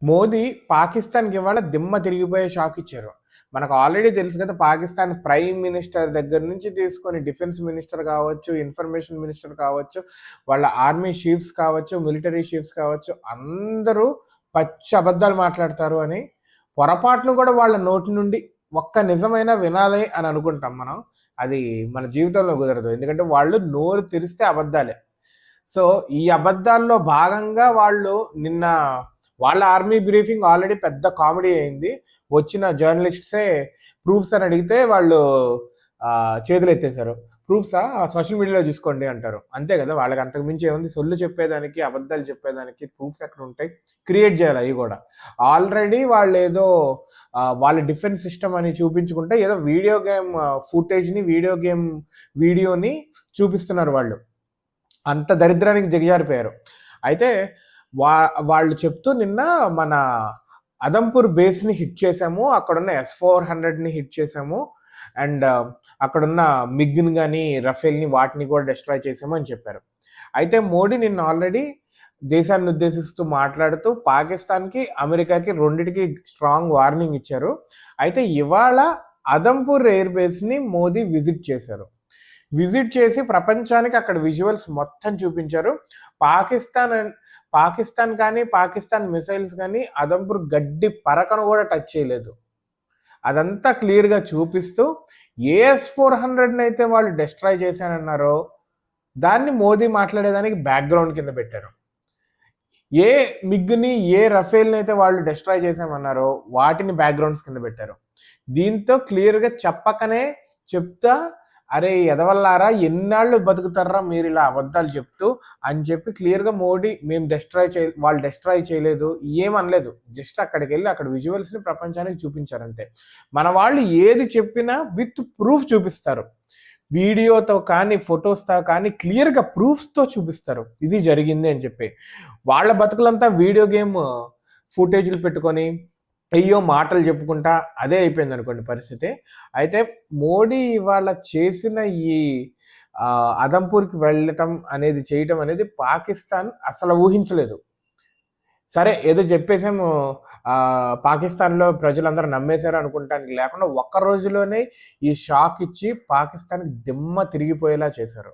మోదీ పాకిస్తాన్‌కి ఇవాళ దిమ్మ తిరిగిపోయే షాక్ ఇచ్చారు. మనకు ఆల్రెడీ తెలుసు కదా! పాకిస్తాన్ ప్రైమ్ మినిస్టర్ దగ్గర నుంచి తీసుకొని డిఫెన్స్ మినిస్టర్ కావచ్చు, ఇన్ఫర్మేషన్ మినిస్టర్ కావచ్చు, వాళ్ళ ఆర్మీ చీఫ్స్ కావచ్చు, మిలిటరీ చీఫ్స్ కావచ్చు, అందరూ పచ్చి అబద్ధాలు మాట్లాడతారు అని పొరపాటున కూడా వాళ్ళ నోటి నుండి ఒక్క నిజమైనా వినాలి అని అనుకుంటాం మనం. అది మన జీవితంలో కుదరదు. ఎందుకంటే వాళ్ళు నోరు తెరిస్తే అబద్ధాలే. సో, ఈ అబద్ధాల్లో భాగంగా వాళ్ళు నిన్న వాళ్ళ ఆర్మీ బ్రీఫింగ్ ఆల్రెడీ పెద్ద కామెడీ అయింది. వచ్చిన జర్నలిస్ట్సే ప్రూఫ్స్ అని అడిగితే వాళ్ళు చేతులెత్తేశారు. ప్రూఫ్సా? సోషల్ మీడియాలో చూసుకోండి అంటారు. అంతే కదా! వాళ్ళకి అంతకు మించి ఏముంది? సొల్లు చెప్పేదానికి, అబద్ధాలు చెప్పేదానికి ప్రూఫ్స్ ఎక్కడుంటాయి? క్రియేట్ చేయాలి అవి కూడా. ఆల్రెడీ వాళ్ళేదో వాళ్ళ డిఫెన్స్ సిస్టమ్ అని చూపించుకుంటే ఏదో వీడియో గేమ్ ఫుటేజ్‌ని, వీడియోని చూపిస్తున్నారు వాళ్ళు. అంత దరిద్రానికి దిగజారిపోయారు. అయితే వాళ్ళు చెప్తూ నిన్న మన అదంపూర్ బేస్‌ని హిట్ చేశాము. అక్కడున్న S-400ని హిట్ చేశాము. అండ్ అక్కడున్న మిగ్‌ని గాని, రఫేల్‌ని వాటిని కూడా డిస్ట్రాయ్ చేశాము అని చెప్పారు. అయితే మోడీ నిన్న ఆల్రెడీ దేశాన్ని ఉద్దేశిస్తూ మాట్లాడుతూ పాకిస్తాన్‌కి, అమెరికాకి రెండిటికి స్ట్రాంగ్ వార్నింగ్ ఇచ్చారు. అయితే ఇవాళ అదంపూర్ ఎయిర్ బేస్‌ని మోదీ విజిట్ చేశారు. విజిట్ చేసి ప్రపంచానికి అక్కడ విజువల్స్ మొత్తం చూపించారు. పాకిస్తాన్ కానీ, పాకిస్తాన్ మిసైల్స్ కానీ అదంపూర్ గడ్డి పరకను కూడా టచ్ చేయలేదు. అదంతా క్లియర్‌గా చూపిస్తూ AS-400ని అయితే వాళ్ళు డిస్ట్రాయ్ చేశానన్నారో దాన్ని మోదీ మాట్లాడేదానికి బ్యాక్‌గ్రౌండ్ కింద పెట్టారు. ఏ మిగ్‌ని, ఏ రఫేల్‌ని అయితే వాళ్ళు డిస్ట్రాయ్ చేశామన్నారో వాటిని బ్యాక్‌గ్రౌండ్స్ కింద పెట్టారు. దీంతో క్లియర్‌గా చెప్పకనే చెప్తా అరే ఎదవల్లారా ఎన్నాళ్ళు బతుకుతారా మీరు ఇలా అబద్ధాలు చెప్తూ అని చెప్పి క్లియర్‌గా మోడీ మేము వాళ్ళు డిస్ట్రాయ్ చేయలేదు ఏమనలేదు. జస్ట్ అక్కడికి వెళ్ళి అక్కడ విజువల్స్‌ని ప్రపంచానికి చూపించారు అంతే. మన వాళ్ళు ఏది చెప్పినా విత్ ప్రూఫ్ చూపిస్తారు. వీడియోతో కానీ, ఫొటోస్‌తో కానీ క్లియర్‌గా ప్రూఫ్స్‌తో చూపిస్తారు. ఇది జరిగింది అని చెప్పి. వాళ్ళ బతుకులంతా వీడియో గేమ్ ఫుటేజ్‌లు పెట్టుకొని అయ్యో మాటలు చెప్పుకుంటా అదే అయిపోయింది అనుకోండి పరిస్థితి. అయితే మోడీ ఇవాళ చేసిన ఈ అదంపూర్‌కి వెళ్ళటం అనేది చేయటం అనేది పాకిస్తాన్ అసలు ఊహించలేదు. సరే ఏదో చెప్పేసాము పాకిస్తాన్‌లో ప్రజలందరూ నమ్మేశారు అనుకుంటానికి లేకుండా ఒక్క రోజులోనే ఈ షాక్ ఇచ్చి పాకిస్తాన్‌కి దిమ్మ తిరిగిపోయేలా చేశారు.